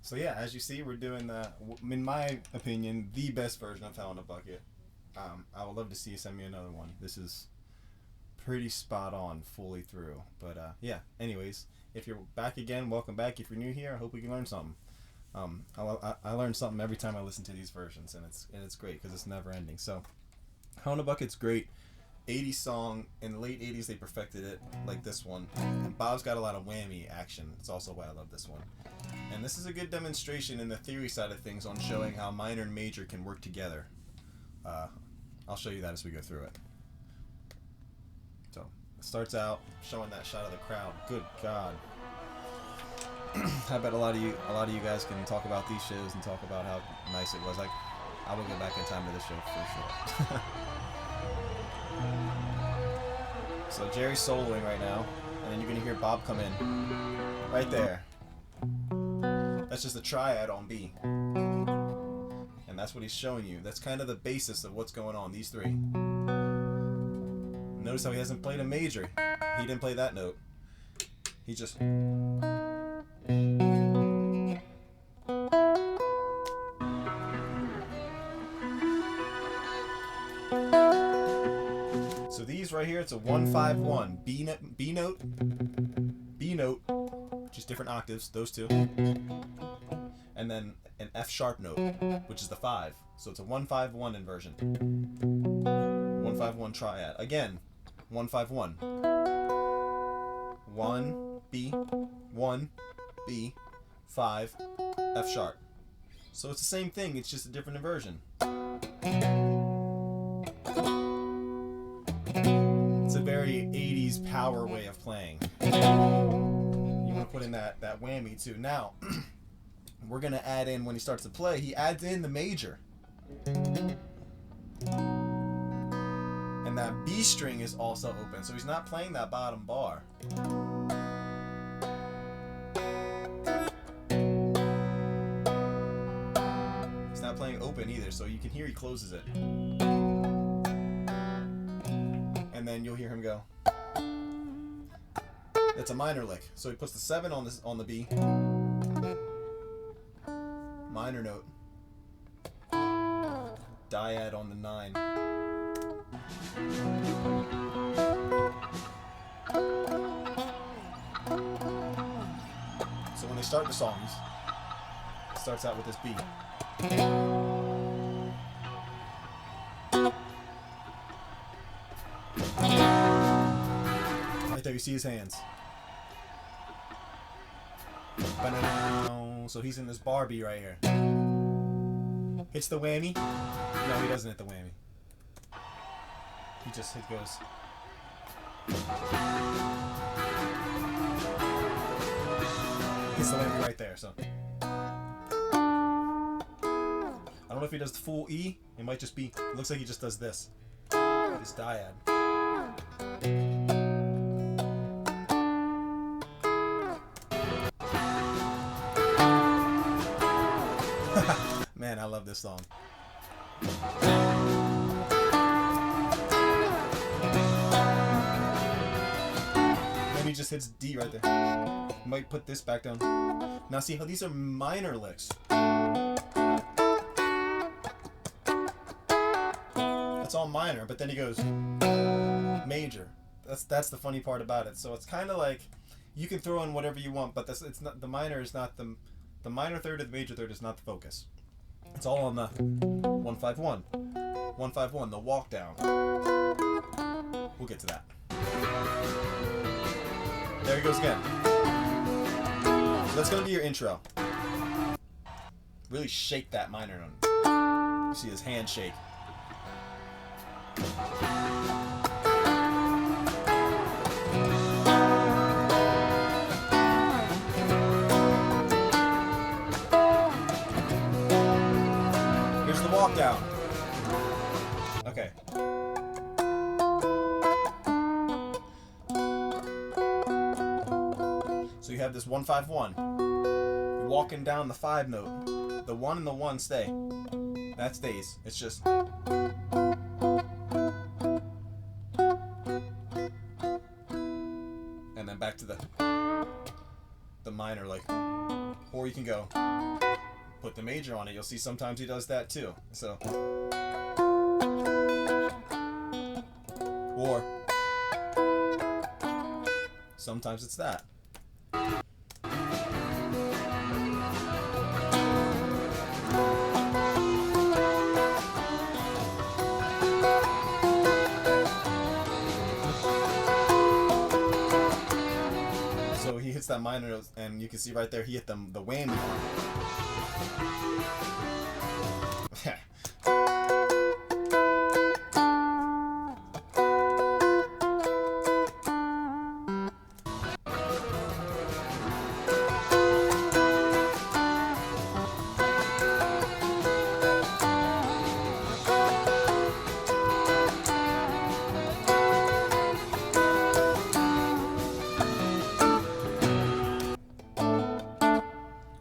So yeah, as you see, we're doing in my opinion, the best version of Hell in a Bucket. I would love to see you send me another one. This is pretty spot on, fully through. But yeah, anyways, if you're back again, welcome back. If you're new here, I hope we can learn something. I learn something every time I listen to these versions, and it's great because it's never ending. So, Hell in a Bucket's great. 80s song. In the late 80s, they perfected it, like this one. And Bob's got a lot of whammy action. It's also why I love this one. And this is a good demonstration in the theory side of things on showing how minor and major can work together. I'll show you that as we go through it. So, it starts out showing that shot of the crowd. Good God. I bet a lot of you guys can talk about these shows and talk about how nice it was. Like, I will go back in time to this show for sure. So Jerry's soloing right now, and then you're gonna hear Bob come in, right there. That's just a triad on B, and that's what he's showing you. That's kind of the basis of what's going on. These three. Notice how he hasn't played a major. He didn't play that note. He just. So these right here, it's a 1-5-1 B note, B note, just different octaves, those two, and then an F sharp note, which is the 5. So it's a 1-5-1 inversion. 1-5-1 triad. Again, 1-5-1. 1 B, 1 B, 5 F sharp. So it's the same thing. It's just a different inversion. It's a very 80s power way of playing. You want to put in that whammy too. Now, we're going to add in, when he starts to play, he adds in the major. And that B string is also open, so he's not playing that bottom bar. He's not playing open either, so you can hear he closes it. And then you'll hear him go. It's a minor lick. So he puts the 7 on the B. Minor note. Dyad on the 9. So when they start the songs, it starts out with this B. Right there, you see his hands. So he's in this bar B right here. Hits the whammy. No, he doesn't hit the whammy. He just goes. Hits the whammy right there. So I don't know if he does the full E. It might just be. It looks like he just does this. This dyad. Man, I love this song. Then he just hits D right there. Might put this back down. Now see how these are minor licks. That's all minor, but then he goes major. That's the funny part about it. So it's kind of like you can throw in whatever you want, but it's not, the minor is not the minor third or the major third is not the focus. It's all on the 1-5-1. 1-5-1, the walk down. We'll get to that. There he goes again. So that's going to be your intro. Really shake that minor note. You see his hand shake. Here's the walk down. Okay. So you have this 1-5-1. You're walking down the 5 note. The 1 and the 1 stay. That stays. It's just. And then back to the minor, like. Or you can go. put the major on it. You'll see sometimes he does that too. So, or sometimes it's that. So he hits that minor note, and you can see right there he hit the whammy.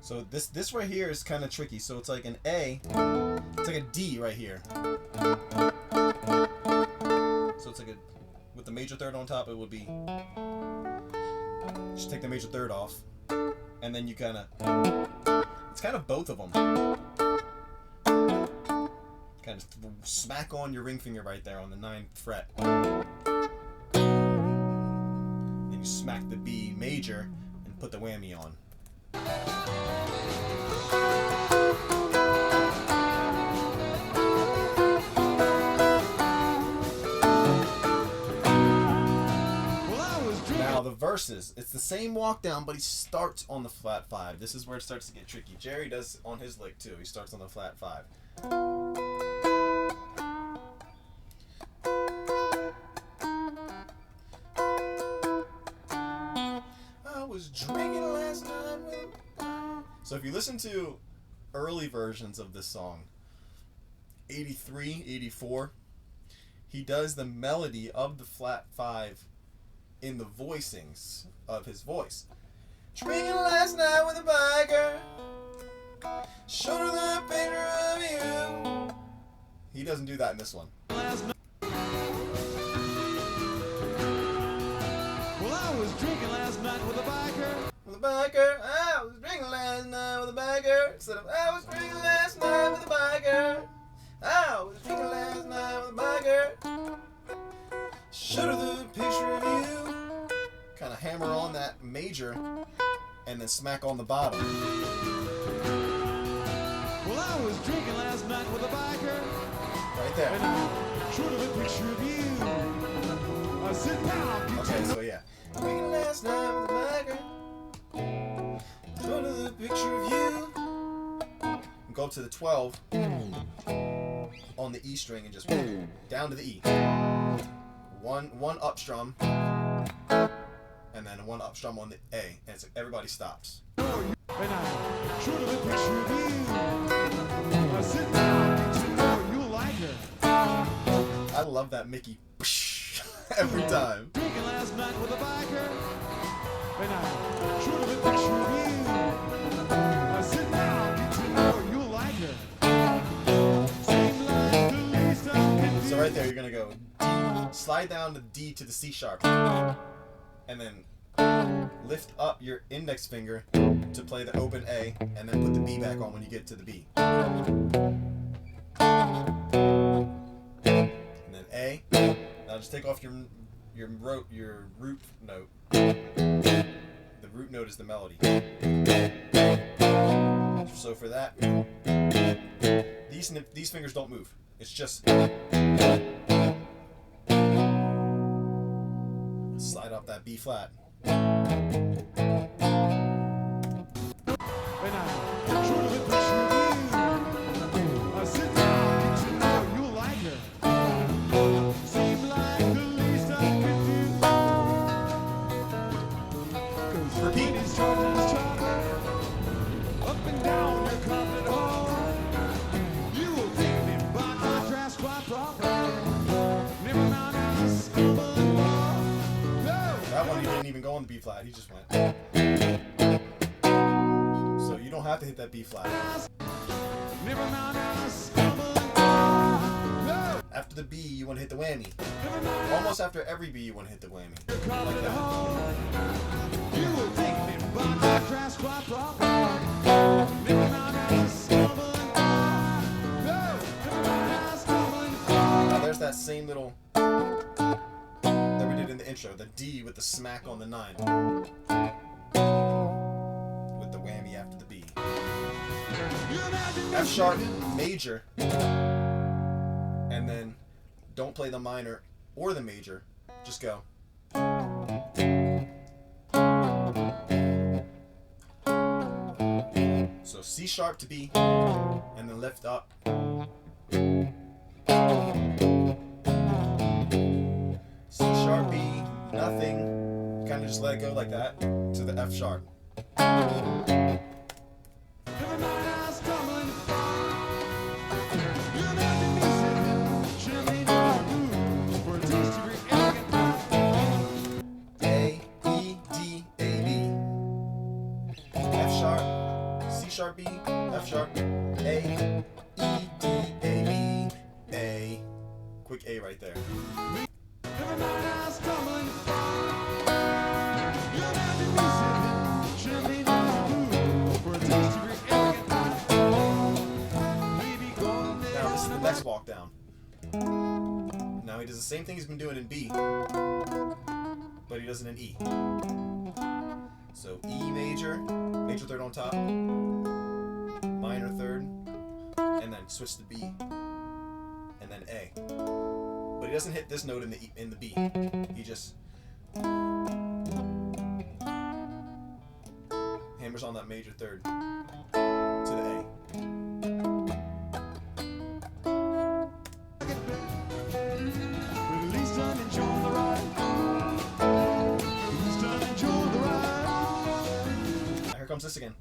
So this right here is kind of tricky. So it's like an A, it's like a D right here. So it's like a, with the major third on top, it would be, just take the major third off, and then you kind of, it's kind of both of them. Kind of smack on your ring finger right there on the 9th fret. Then you smack the B major and put the whammy on. Now the verses, it's the same walk down, but he starts on the flat 5. This is where it starts to get tricky. Jerry does on his lick too. He starts on the flat 5. I was drinking last night with... So if you listen to early versions of this song, 83, 84, he does the melody of the flat 5 in the voicings of his voice. Drinking last night with a biker, showed her the picture of you. He doesn't do that in this one. Well, I was drinking last night with a biker. With a biker, I was drinking last night with a biker. Instead of I was drinking last night with a biker. I was drinking last night with a biker. Showed her the picture of you. Kind of hammer on that major and then smack on the bottom. Well, I was drinking last night with a biker. Right there. And I showed her the picture of you. I sit down. Okay, so yeah. Drinking last night with a biker. Showed her the picture of you. And go up to the 12 on the E string and just down to the E. One up strum. And then one up strum on the A, and it's like everybody stops. And I showed her the picture of you. I sit down, get to know you like her. I love that Mickey every time. Drinking last night with a biker. And I showed her the picture of you. I sit down, get to know you like her. Seem like the least I can do. So right there, you're gonna go D, slide down the D to the C sharp, and then lift up your index finger to play the open A, and then put the B back on when you get to the B. And then A. Now just take off your root note. The root note is the melody. So for that, these fingers don't move. It's just slide up that B flat. And I showed her the picture of you. I sit down, get to know you like her. Seem like the least I could do. 'Cause Repeat. He's charging up and down your carpet hall. You will take me by contrast quite properly. Never mind how I stumble and fall. No. That one he didn't even go on the B flat. He just went. So you don't have to hit that B flat. Never mind how I stumble and fall. No. After the B, you want to hit the whammy. Never mind Almost after every B, you want to hit the whammy. your carpet Like that. hall. You will take me by contrast quite properly. Never mind how I stumble that same little that we did in the intro, the D with the smack on the 9. With the whammy after the B. F sharp major. And then don't play the minor or the major. Just go. So C sharp to B, and then lift up. C sharp B, nothing. Kind of just let it go like that to the F sharp. A, E, D, A, B. F sharp, C sharp B, F sharp, A, E, D, A, B, A. Quick A right there. Now this is the next walk down. Now he does the same thing he's been doing in B, but he does it in E. So E major, major third on top, minor third, and then switch to B, and then A. But he doesn't hit this note in the B. He just hammers on that major third to the A. Now here comes this again.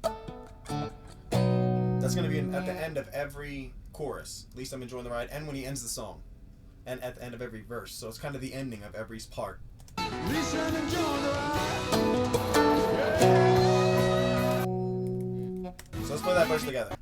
That's going to be at the end of every chorus. At least I'm enjoying the ride. And when he ends the song. And at the end of every verse. So it's kind of the ending of every part. So let's play that verse together.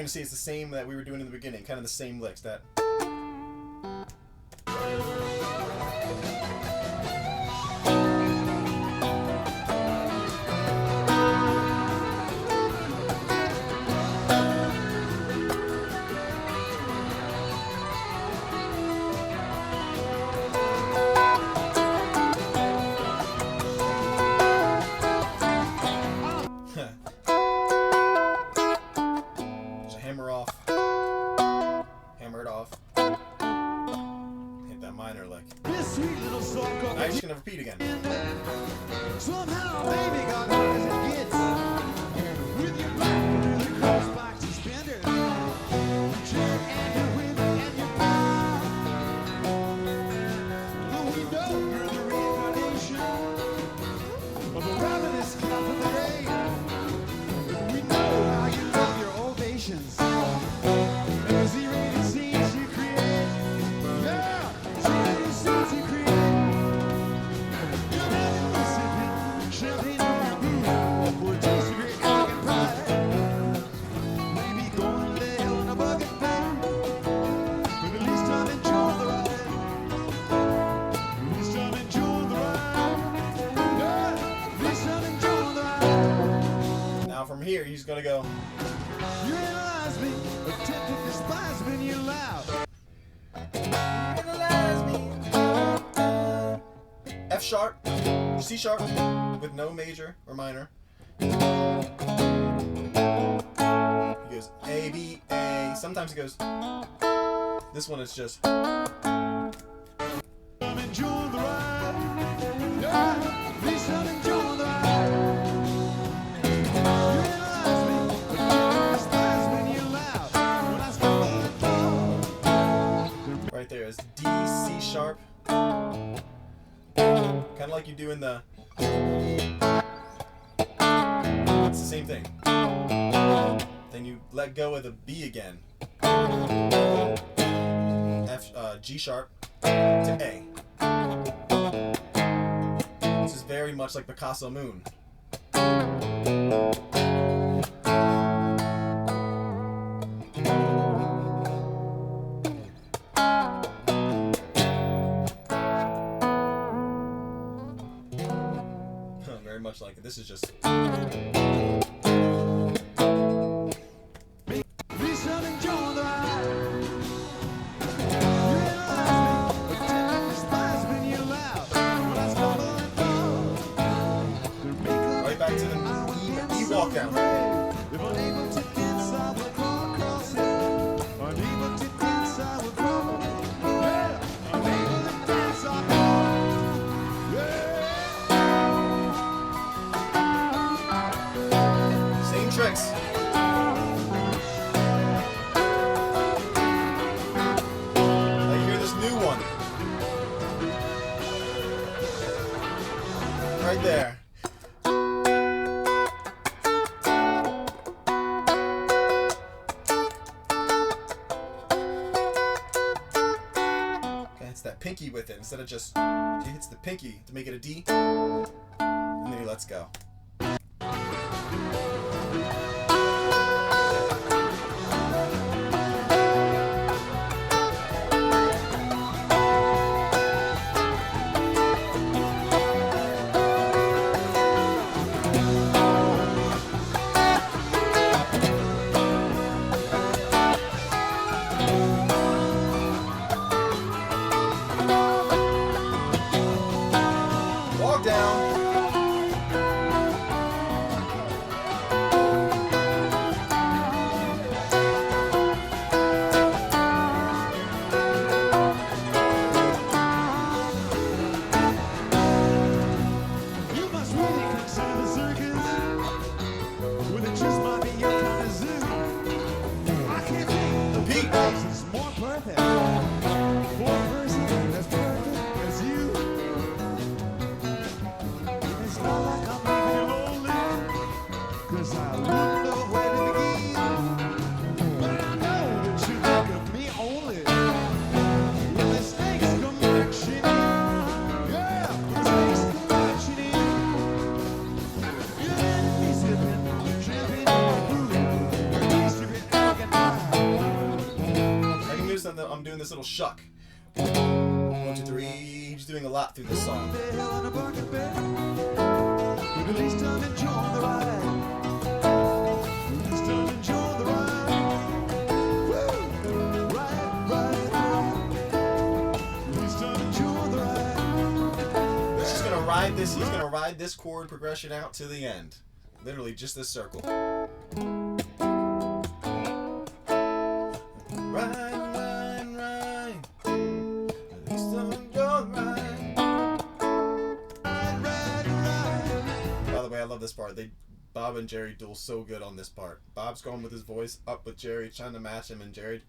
See, it's the same that we were doing in the beginning, kind of the same licks. That repeat again. Somehow, baby, got hard as it gets. With your back to the crossbox suspenders, your chair and your whip and your bar. Though we know you're the reincarnation of a ravenous cat from the rain. We know how you love your ovations and the Z-rated scenes you create. Yeah, Z-rated scenes you create. From here, he's gonna go. You analyze me, attempt to despise me, and you loud. Analyze me. F sharp, C sharp, with no major or minor. He goes A, B, A. Sometimes he goes. This one is just. I'm enjoying the ride. Yeah, please don't enjoy the ride. You realize me, but you despise when you laugh. When I stop the Right there is D, C sharp. Kind of like you're doing the. It's the same thing. Then you let go of the B again. G sharp to A. This is very much like Picasso Moon. Very much like it. This is just. please don't enjoy the ride. You realize me, but you despise when you laugh. When I stumble and fall. Right back to the E walk down. If unable to dance, I will crawl across it. Unable to dance, I will crawl. Yeah, unable to dance, I'll crawl. Yeah. Same tricks. Now you hear this new one. Right there. Okay, it's that pinky with it. Instead of just, he hits the pinky to make it a D. And then he lets go. Walk down. You must really consider the circus. Well, it just might be your kind of zoo. I can't think of Pete. place is more perfect for a person as perfect as you. It's not like I'm leaving you lonely, 'cause I wouldn't know where to begin. But I know that you think of me only when the snakes come marching in. Yeah, the snakes come marching in. Your enemies have been driven through. Your knees have been organized. I can do something. I'm doing this little shuck. 1, 2, 3. He's doing a lot through this song. The hell on a bucket bed. But at least I'm enjoying the ride. At least I'm enjoying the ride. Woo! Ride. At least I'm enjoying the ride. He's just gonna ride this. He's gonna ride this chord progression out to the end. Literally, just this circle. Ride. At least I'm enjoying the ride. Ride. By the way, I love this part. Bob and Jerry duel so good on this part. Bob's going with his voice up with Jerry, trying to match him, and Jerry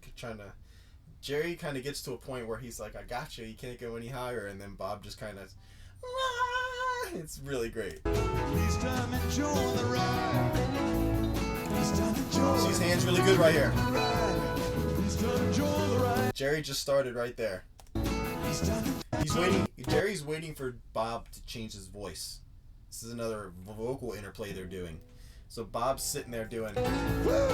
kind of gets to a point where he's like, "I got you. You can't go any higher," and then Bob just kind of. It's really great. At least I'm enjoying the ride. At least I'm enjoying See his hands really good right here. the ride. At least I'm enjoying the ride. Jerry just started right there. At least I'm He's waiting. Jerry's waiting for Bob to change his voice. This is another vocal interplay they're doing. So Bob's sitting there doing. Woo!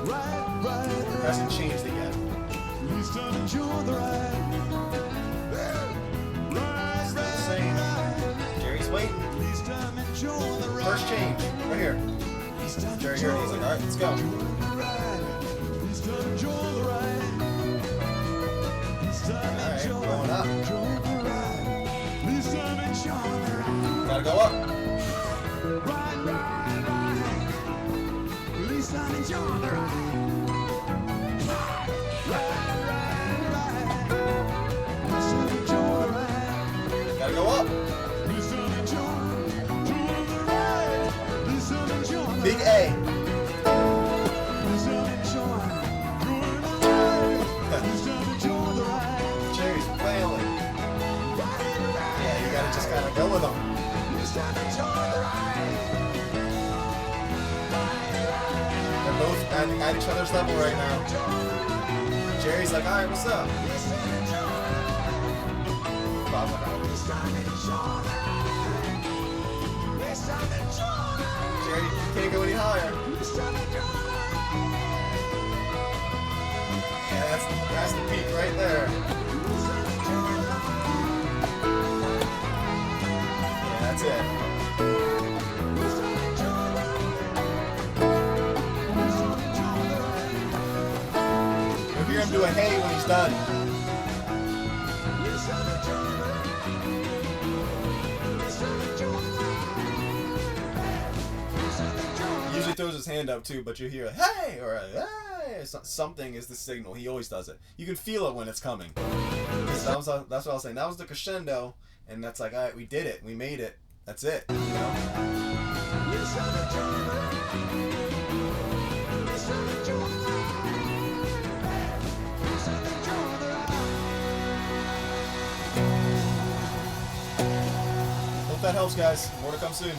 Ride. Hasn't changed it yet. At least I'm enjoying the ride. Ride. Still the same. Jerry's waiting. At least I'm enjoying the ride. First change right here. At least I'm Jerry here. He's like, all right, let's go. enjoying the ride. At least I'm enjoying the ride. At least I'm Alright, enjoying going up. the ride. At least I'm enjoying the ride. Gotta go up. Ride. Listen, enjoy the ride. Ride. Listen, enjoy the ride. Gotta go up. Listen, enjoy the ride. Listen, enjoy the Big ride. A. Listen, enjoy the ride. Listen, enjoy the ride. Jerry's wailing. Yeah, you gotta just kind of go with them. Listen, enjoy the ride. They're both at each other's level right now. Jerry's like, alright, what's up? Bob's like, "Oh." Jerry, you can't go any higher. Yeah, that's the peak right there. Yeah, that's it. You'll hear him do a hey when he's done. He usually throws his hand up too, but you hear a hey or a hey. Something is the signal. He always does it. You can feel it when it's coming. That's what I was saying. That was the crescendo, and that's like, all right, we did it. We made it. That's it. You know? Hope that helps, guys. More to come soon.